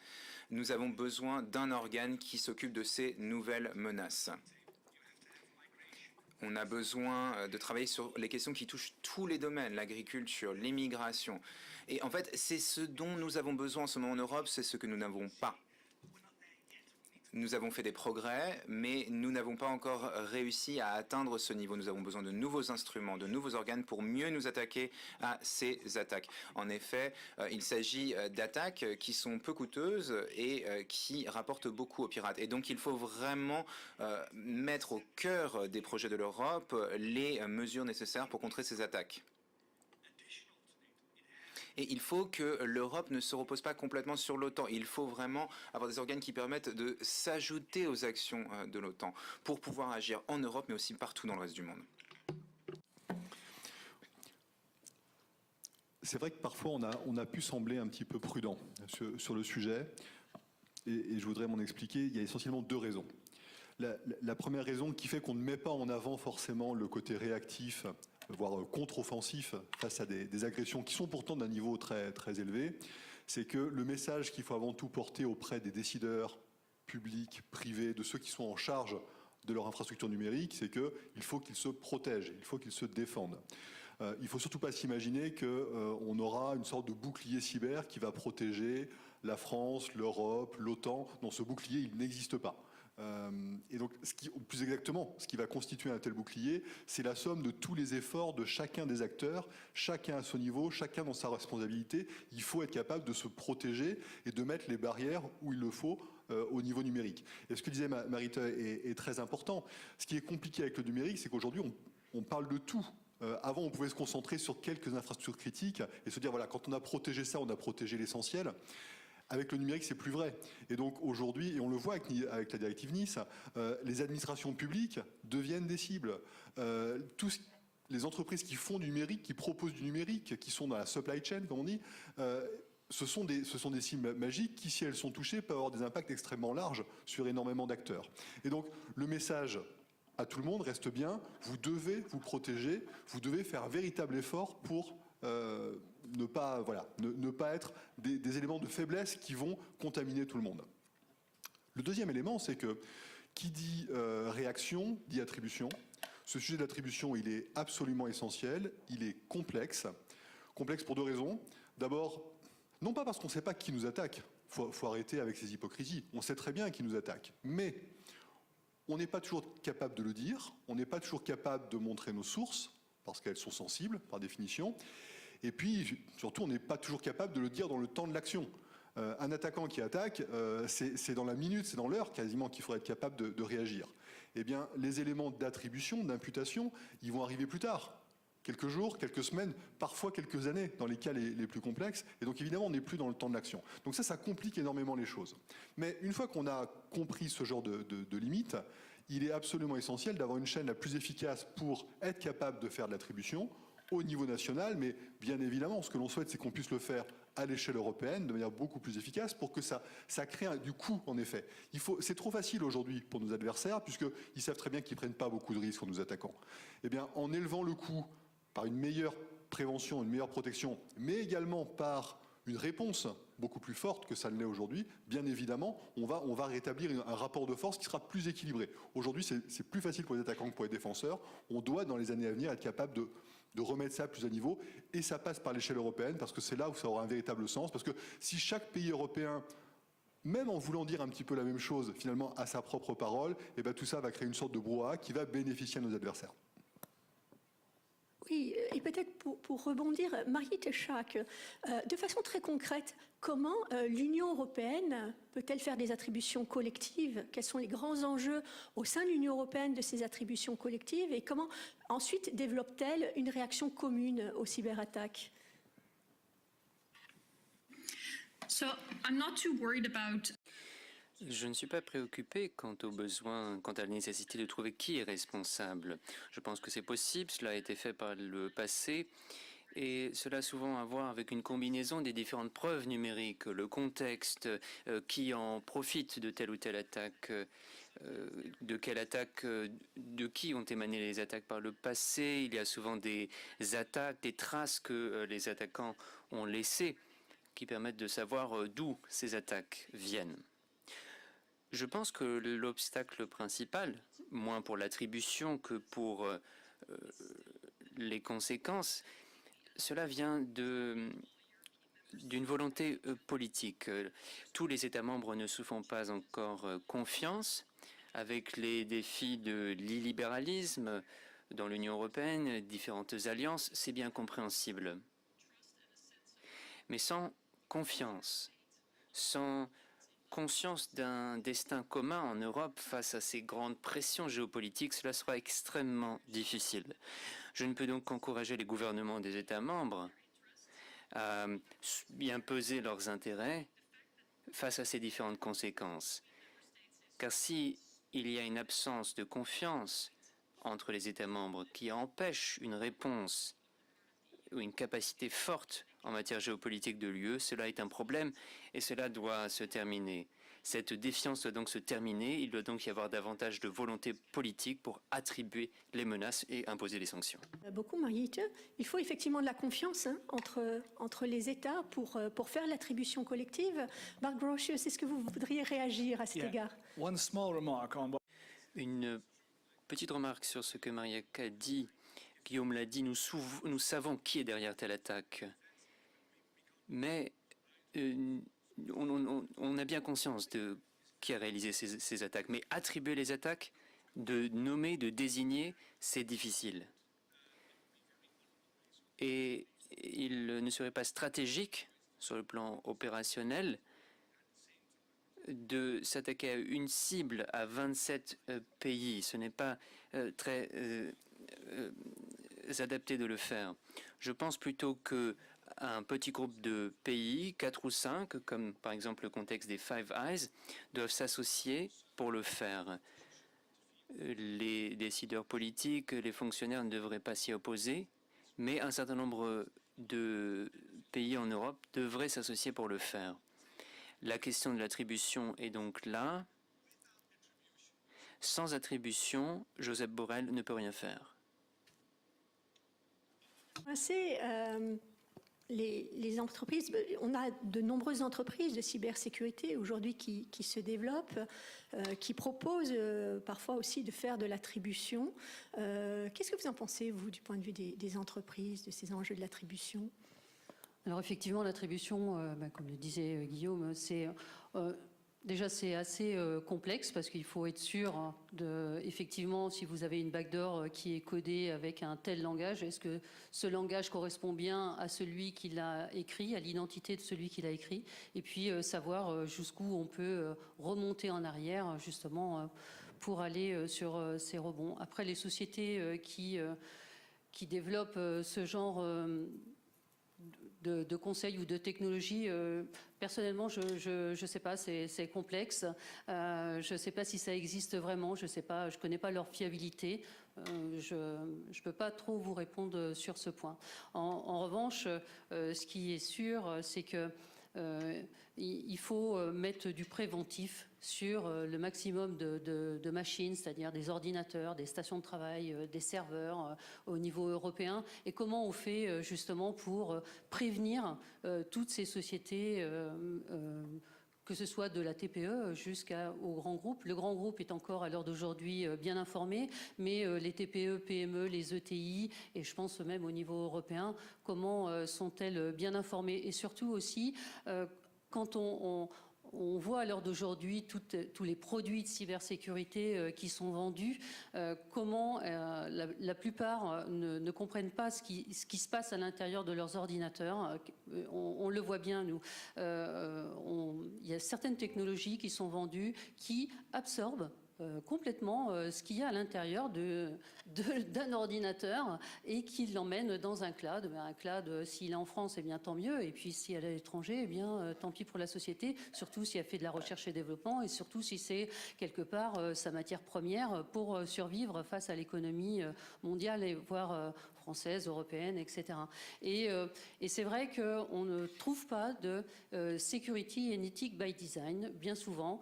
Nous avons besoin d'un organe qui s'occupe de ces nouvelles menaces. On a besoin de travailler sur les questions qui touchent tous les domaines, l'agriculture, l'immigration. Et en fait, c'est ce dont nous avons besoin en ce moment en Europe, c'est ce que nous n'avons pas. Nous avons fait des progrès, mais nous n'avons pas encore réussi à atteindre ce niveau. Nous avons besoin de nouveaux instruments, de nouveaux organes pour mieux nous attaquer à ces attaques. En effet, il s'agit d'attaques qui sont peu coûteuses et qui rapportent beaucoup aux pirates. Et donc, il faut vraiment mettre au cœur des projets de l'Europe les mesures nécessaires pour contrer ces attaques. Et il faut que l'Europe ne se repose pas complètement sur l'OTAN. Il faut vraiment avoir des organes qui permettent de s'ajouter aux actions de l'OTAN pour pouvoir agir en Europe, mais aussi partout dans le reste du monde. C'est vrai que parfois on a pu sembler un petit peu prudent sur le sujet, et je voudrais m'en expliquer. Il y a essentiellement deux raisons. La première raison qui fait qu'on ne met pas en avant forcément le côté réactif, voire contre-offensif face à des agressions qui sont pourtant d'un niveau très, très élevé, c'est que le message qu'il faut avant tout porter auprès des décideurs publics, privés, de ceux qui sont en charge de leur infrastructure numérique, c'est qu'il faut qu'ils se protègent, il faut qu'ils se défendent. Il ne faut surtout pas s'imaginer qu'on aura une sorte de bouclier cyber qui va protéger la France, l'Europe, l'OTAN. Non, ce bouclier, il n'existe pas. Et donc, plus exactement, ce qui va constituer un tel bouclier, c'est la somme de tous les efforts de chacun des acteurs, chacun à son niveau, chacun dans sa responsabilité. Il faut être capable de se protéger et de mettre les barrières où il le faut au niveau numérique. Et ce que disait Marita est très important. Ce qui est compliqué avec le numérique, c'est qu'aujourd'hui, on parle de tout. Avant, on pouvait se concentrer sur quelques infrastructures critiques et se dire, voilà, quand on a protégé ça, on a protégé l'essentiel. Avec le numérique, c'est plus vrai. Et donc aujourd'hui, et on le voit avec la directive Nice, les administrations publiques deviennent des cibles. Les entreprises qui font du numérique, qui proposent du numérique, qui sont dans la supply chain, comme on dit, ce sont des cibles magiques qui, si elles sont touchées, peuvent avoir des impacts extrêmement larges sur énormément d'acteurs. Et donc le message à tout le monde reste bien, vous devez vous protéger, vous devez faire un véritable effort pour ne pas être des éléments de faiblesse qui vont contaminer tout le monde. Le deuxième élément, c'est que qui dit réaction, dit attribution. Ce sujet d'attribution, il est absolument essentiel, il est complexe. Complexe pour deux raisons. D'abord, non pas parce qu'on ne sait pas qui nous attaque, il faut arrêter avec ces hypocrisies, on sait très bien qui nous attaque, mais on n'est pas toujours capable de le dire, on n'est pas toujours capable de montrer nos sources, parce qu'elles sont sensibles, par définition. Et puis, surtout, on n'est pas toujours capable de le dire dans le temps de l'action. Un attaquant qui attaque, c'est dans la minute, c'est dans l'heure quasiment qu'il faudrait être capable de réagir. Eh bien, les éléments d'attribution, d'imputation, ils vont arriver plus tard. Quelques jours, quelques semaines, parfois quelques années, dans les cas les plus complexes. Et donc, évidemment, on n'est plus dans le temps de l'action. Donc ça complique énormément les choses. Mais une fois qu'on a compris ce genre de limites, il est absolument essentiel d'avoir une chaîne la plus efficace pour être capable de faire de l'attribution au niveau national, mais bien évidemment, ce que l'on souhaite, c'est qu'on puisse le faire à l'échelle européenne de manière beaucoup plus efficace pour que ça crée du coût, en effet. C'est trop facile aujourd'hui pour nos adversaires, puisqu'ils savent très bien qu'ils ne prennent pas beaucoup de risques en nous attaquant. Eh bien, en élevant le coût par une meilleure prévention, une meilleure protection, mais également par une réponse beaucoup plus forte que ça ne l'est aujourd'hui, bien évidemment, on va rétablir un rapport de force qui sera plus équilibré. Aujourd'hui, c'est plus facile pour les attaquants que pour les défenseurs. On doit, dans les années à venir, être capable de remettre ça plus à niveau, et ça passe par l'échelle européenne, parce que c'est là où ça aura un véritable sens, parce que si chaque pays européen, même en voulant dire un petit peu la même chose, finalement, a sa propre parole, et bien tout ça va créer une sorte de brouhaha qui va bénéficier à nos adversaires. Oui, et peut-être pour rebondir, Mariette Schaak, de façon très concrète, comment l'Union européenne peut-elle faire des attributions collectives? Quels sont les grands enjeux au sein de l'Union européenne de ces attributions collectives? Et comment ensuite développe-t-elle une réaction commune aux cyberattaques? So, I'm not too worried about... Je ne suis pas préoccupé quant aux besoins, quant à la nécessité de trouver qui est responsable. Je pense que c'est possible, cela a été fait par le passé, Et cela a souvent à voir avec une combinaison des différentes preuves numériques, le contexte, qui en profite de telle ou telle attaque, de quelle attaque, de qui ont émané les attaques par le passé. Il y a souvent des attaques, des traces que les attaquants ont laissées qui permettent de savoir d'où ces attaques viennent. Je pense que l'obstacle principal, moins pour l'attribution que pour les conséquences, cela vient d'une volonté politique. Tous les États membres ne se font pas encore confiance avec les défis de l'illibéralisme dans l'Union européenne, différentes alliances, c'est bien compréhensible. Mais sans confiance, sans conscience d'un destin commun en Europe face à ces grandes pressions géopolitiques, cela sera extrêmement difficile. Je ne peux donc qu'encourager les gouvernements des États membres à bien peser leurs intérêts face à ces différentes conséquences. Car si il y a une absence de confiance entre les États membres qui empêche une réponse ou une capacité forte en matière géopolitique de l'UE, cela est un problème et cela doit se terminer. Cette défiance doit donc se terminer. Il doit donc y avoir davantage de volonté politique pour attribuer les menaces et imposer les sanctions. Beaucoup, Mariette. Il faut effectivement de la confiance entre les États pour faire l'attribution collective. Mark Grotius, est-ce que vous voudriez réagir à cet égard? One small remark on what Une petite remarque sur ce que Mariette a dit. Guillaume l'a dit, nous savons qui est derrière telle attaque. Mais on a bien conscience de qui a réalisé ces attaques. Mais attribuer les attaques, de nommer, de désigner, c'est difficile. Et il ne serait pas stratégique, sur le plan opérationnel, de s'attaquer à une cible à 27 pays. Ce n'est pas très adapté de le faire. Je pense plutôt qu'un petit groupe de pays, 4 ou 5, comme par exemple le contexte des Five Eyes, doivent s'associer pour le faire. Les décideurs politiques, les fonctionnaires ne devraient pas s'y opposer, mais un certain nombre de pays en Europe devraient s'associer pour le faire. La question de l'attribution est donc là. Sans attribution, Josep Borrell ne peut rien faire. Les entreprises, on a de nombreuses entreprises de cybersécurité aujourd'hui qui se développent, qui proposent parfois aussi de faire de l'attribution. Qu'est-ce que vous en pensez, vous, du point de vue des entreprises, de ces enjeux de l'attribution? Alors effectivement, l'attribution, comme le disait Guillaume, c'est déjà c'est assez complexe parce qu'il faut être sûr de, effectivement, si vous avez une backdoor qui est codée avec un tel langage, est-ce que ce langage correspond bien à celui qui l'a écrit, à l'identité de celui qui l'a écrit, et puis savoir jusqu'où on peut remonter en arrière justement pour aller sur ces rebonds. Après, les sociétés qui développent ce genre de conseils ou de technologies, personnellement, je ne sais pas, c'est complexe. Je ne sais pas si ça existe vraiment, je sais pas, je connais pas leur fiabilité. Je ne peux pas trop vous répondre sur ce point. En revanche, ce qui est sûr, c'est que il faut mettre du préventif sur le maximum de machines, c'est-à-dire des ordinateurs, des stations de travail, des serveurs au niveau européen. Et comment on fait justement pour prévenir toutes ces sociétés, que ce soit de la TPE jusqu'au grand groupe. Le grand groupe est encore à l'heure d'aujourd'hui bien informé, mais les TPE, PME, les ETI, et je pense même au niveau européen, comment sont-elles bien informées? Et surtout aussi, quand on voit à l'heure d'aujourd'hui tous les produits de cybersécurité qui sont vendus, comment la plupart ne comprennent pas ce qui se passe à l'intérieur de leurs ordinateurs. On le voit bien, nous. Il y a certaines technologies qui sont vendues qui absorbent complètement ce qu'il y a à l'intérieur d'un ordinateur et qu'il l'emmène dans un cloud. Un cloud, s'il est en France, eh bien tant mieux. Et puis s'il est à l'étranger, eh bien tant pis pour la société, surtout s'il a fait de la recherche et développement et surtout si c'est quelque part sa matière première pour survivre face à l'économie mondiale et voire française, européenne, etc. Et c'est vrai qu'on ne trouve pas de security and ethic by design, bien souvent.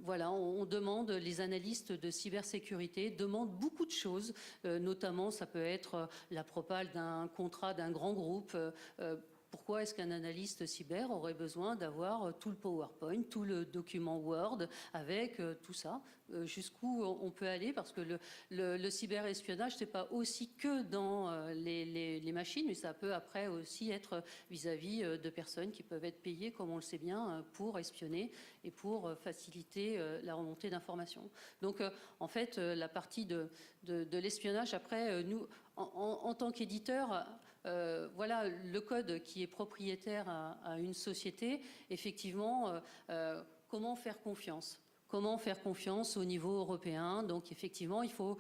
Voilà, on demande, les analystes de cybersécurité demandent beaucoup de choses, notamment ça peut être la propale d'un contrat d'un grand groupe. Pourquoi est-ce qu'un analyste cyber aurait besoin d'avoir tout le PowerPoint, tout le document Word avec tout ça? Jusqu'où on peut aller? Parce que le cyberespionnage, c'est pas aussi que dans les machines, mais ça peut après aussi être vis-à-vis de personnes qui peuvent être payées, comme on le sait bien, pour espionner et pour faciliter la remontée d'informations. Donc, en fait, la partie de l'espionnage, après, nous, en tant qu'éditeur, voilà, le code qui est propriétaire à une société, effectivement, comment faire confiance? Comment faire confiance au niveau européen? Donc effectivement, il faut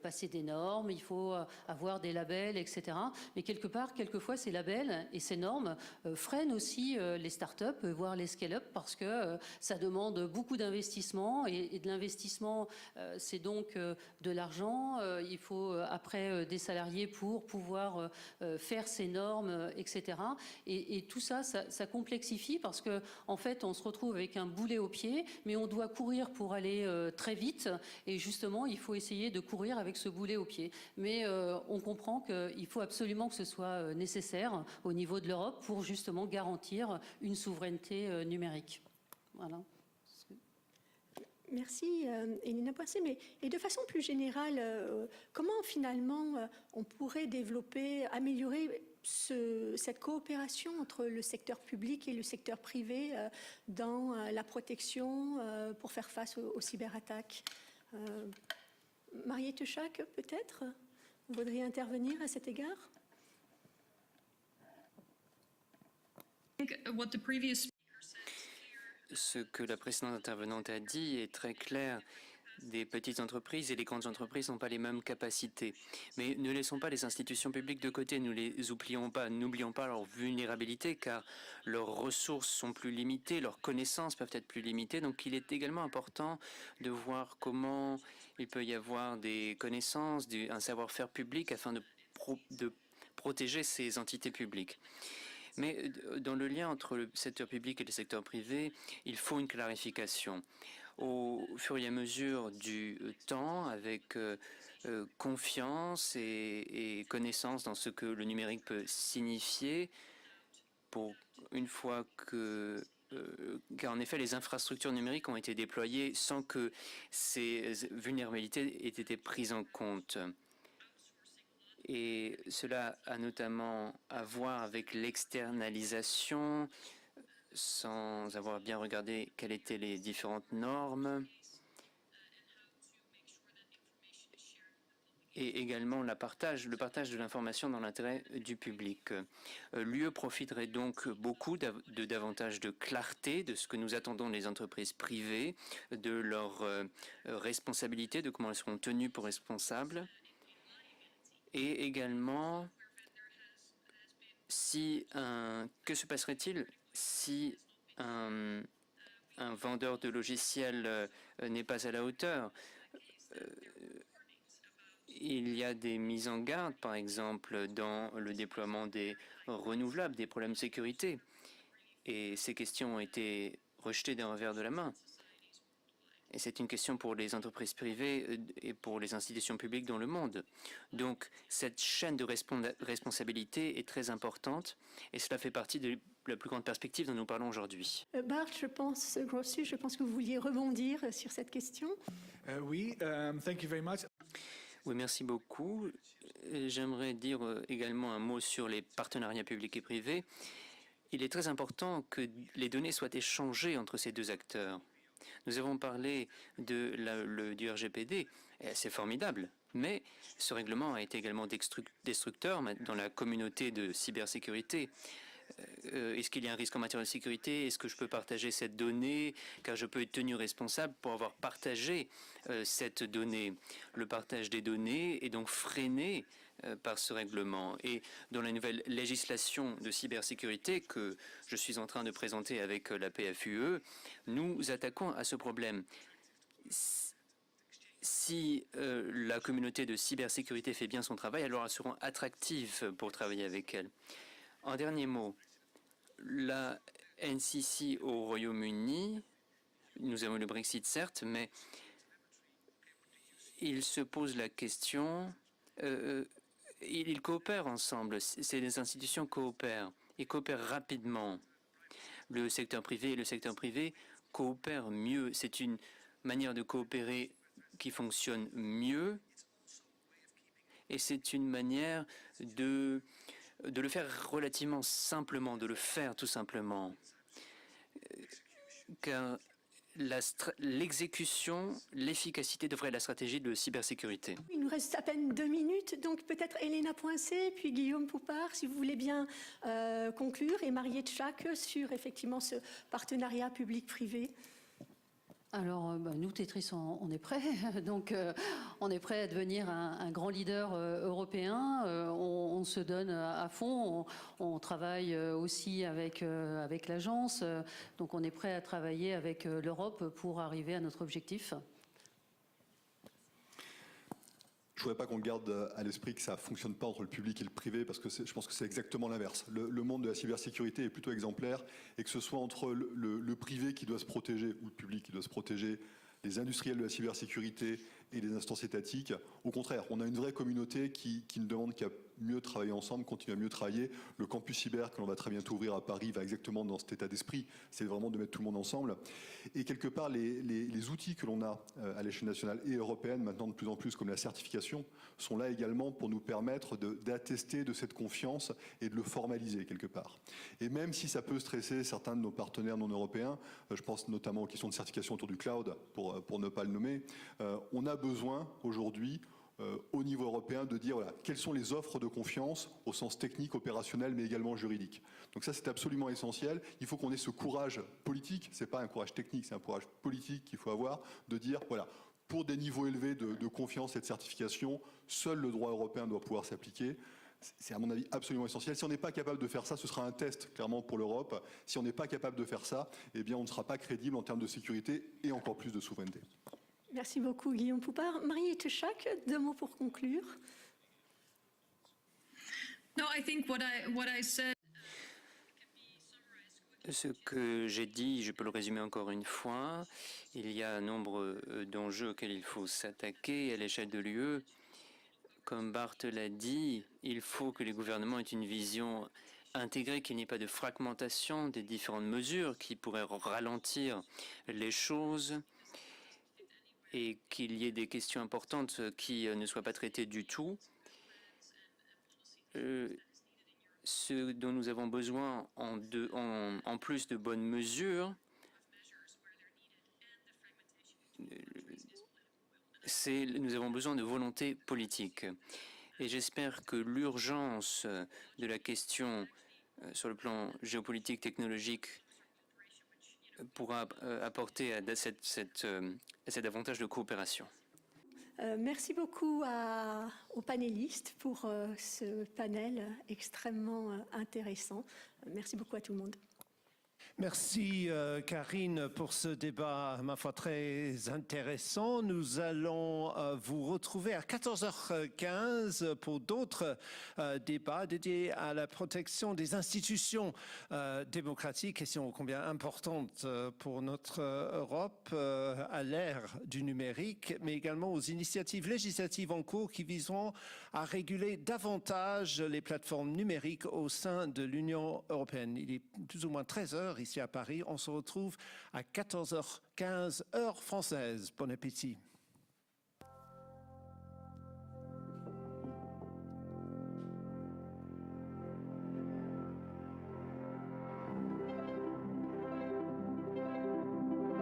passer des normes, il faut avoir des labels, etc. Mais quelque part, quelquefois, ces labels et ces normes freinent aussi les startups, voire les scale-up, parce que ça demande beaucoup d'investissement. Et de l'investissement, c'est donc de l'argent. Il faut après des salariés pour pouvoir faire ces normes, etc. Et tout ça, ça complexifie parce que en fait, on se retrouve avec un boulet au pied, mais on doit courir pour aller très vite et justement il faut essayer de courir avec ce boulet au pied, mais on comprend qu'il faut absolument que ce soit nécessaire au niveau de l'Europe pour justement garantir une souveraineté numérique. Voilà. Merci Elina Poissé, mais et de façon plus générale, comment finalement on pourrait développer, améliorer cette coopération entre le secteur public et le secteur privé dans la protection pour faire face aux cyberattaques? Mariette Schaak, peut-être, vous voudriez intervenir à cet égard? Ce que la précédente intervenante a dit est très clair. Des petites entreprises et les grandes entreprises n'ont pas les mêmes capacités. Mais ne laissons pas les institutions publiques de côté, ne les oublions pas, n'oublions pas leur vulnérabilité car leurs ressources sont plus limitées, leurs connaissances peuvent être plus limitées. Donc il est également important de voir comment il peut y avoir des connaissances, un savoir-faire public afin de protéger ces entités publiques. Mais dans le lien entre le secteur public et le secteur privé, il faut une clarification. Au fur et à mesure du temps, avec confiance et connaissance dans ce que le numérique peut signifier, pour une fois que car en effet, les infrastructures numériques ont été déployées sans que ces vulnérabilités aient été prises en compte. Et cela a notamment à voir avec l'externalisation, sans avoir bien regardé quelles étaient les différentes normes, et également le partage de l'information dans l'intérêt du public. L'UE profiterait donc beaucoup de davantage de clarté de ce que nous attendons des entreprises privées, de leurs responsabilités, de comment elles seront tenues pour responsables, et également que se passerait-il si un vendeur de logiciels n'est pas à la hauteur? Il y a des mises en garde, par exemple, dans le déploiement des renouvelables, des problèmes de sécurité. Et ces questions ont été rejetées d'un revers de la main. Et c'est une question pour les entreprises privées et pour les institutions publiques dans le monde. Donc, cette chaîne de responsabilité est très importante et cela fait partie de la plus grande perspective dont nous parlons aujourd'hui. Bart, Grossi, je pense que vous vouliez rebondir sur cette question. Oui, thank you very much. Oui, merci beaucoup. J'aimerais dire également un mot sur les partenariats publics et privés. Il est très important que les données soient échangées entre ces deux acteurs. Nous avons parlé du RGPD, c'est formidable, mais ce règlement a été également destructeur dans la communauté de cybersécurité. Est-ce qu'il y a un risque en matière de sécurité? Est-ce que je peux partager cette donnée? Car je peux être tenu responsable pour avoir partagé cette donnée. Le partage des données est donc freiné par ce règlement. Et dans la nouvelle législation de cybersécurité que je suis en train de présenter avec la PFUE, nous attaquons à ce problème. Si la communauté de cybersécurité fait bien son travail, alors elles seront attractives pour travailler avec elle. En dernier mot, la NCC au Royaume-Uni, nous avons le Brexit certes, mais il se pose la question, ils coopèrent ensemble, ces institutions coopèrent, et coopèrent rapidement. Le secteur privé et le secteur privé coopèrent mieux, c'est une manière de coopérer qui fonctionne mieux, et c'est une manière de le faire relativement simplement, de le faire tout simplement. Car l'exécution, l'efficacité devrait être la stratégie de cybersécurité. Il nous reste à peine 2 minutes, donc peut-être Elena Poincé, puis Guillaume Poupard, si vous voulez bien conclure, et Mariette Schack sur effectivement ce partenariat public-privé. Alors, nous, Tetris, on est prêts. Donc, on est prêt à devenir un grand leader européen. On se donne à fond. On travaille aussi avec l'agence. Donc, on est prêt à travailler avec l'Europe pour arriver à notre objectif. Je ne voudrais pas qu'on garde à l'esprit que ça ne fonctionne pas entre le public et le privé, parce que je pense que c'est exactement l'inverse. Le monde de la cybersécurité est plutôt exemplaire, et que ce soit entre le privé qui doit se protéger ou le public qui doit se protéger, les industriels de la cybersécurité et les instances étatiques, au contraire, on a une vraie communauté qui ne demande qu'à mieux travailler ensemble, continuer à mieux travailler. Le campus cyber que l'on va très bientôt ouvrir à Paris va exactement dans cet état d'esprit, c'est vraiment de mettre tout le monde ensemble. Et quelque part, les outils que l'on a à l'échelle nationale et européenne, maintenant de plus en plus comme la certification, sont là également pour nous permettre d'attester de cette confiance et de le formaliser quelque part. Et même si ça peut stresser certains de nos partenaires non européens, je pense notamment aux questions de certification autour du cloud, pour ne pas le nommer, on a besoin aujourd'hui au niveau européen de dire voilà, quelles sont les offres de confiance au sens technique, opérationnel, mais également juridique. Donc ça, c'est absolument essentiel. Il faut qu'on ait ce courage politique, c'est pas un courage technique, c'est un courage politique qu'il faut avoir, de dire voilà, pour des niveaux élevés de confiance et de certification, seul le droit européen doit pouvoir s'appliquer. C'est à mon avis absolument essentiel. Si on n'est pas capable de faire ça, ce sera un test clairement pour l'Europe. Si on n'est pas capable de faire ça, eh bien on ne sera pas crédible en termes de sécurité et encore plus de souveraineté. Merci beaucoup, Guillaume Poupard. Mariette Schack, 2 mots pour conclure. No, I think what I said. Ce que j'ai dit, je peux le résumer encore une fois. Il y a un nombre d'enjeux auxquels il faut s'attaquer à l'échelle de l'UE. Comme Bart l'a dit, il faut que les gouvernements aient une vision intégrée, qu'il n'y ait pas de fragmentation des différentes mesures qui pourraient ralentir les choses et qu'il y ait des questions importantes qui ne soient pas traitées du tout. Ce dont nous avons besoin en plus de bonnes mesures, nous avons besoin de volonté politique. Et j'espère que l'urgence de la question sur le plan géopolitique, technologique, pourra apporter à cet avantage de coopération. Merci beaucoup aux panélistes pour ce panel extrêmement intéressant. Merci beaucoup à tout le monde. Merci Karine pour ce débat, ma foi, très intéressant. Nous allons vous retrouver à 14h15 pour d'autres débats dédiés à la protection des institutions démocratiques, question ô combien importante pour notre Europe à l'ère du numérique, mais également aux initiatives législatives en cours qui viseront à réguler davantage les plateformes numériques au sein de l'Union européenne. Il est plus ou moins 13h ici à Paris. On se retrouve à 14h15 heure française. Bon appétit.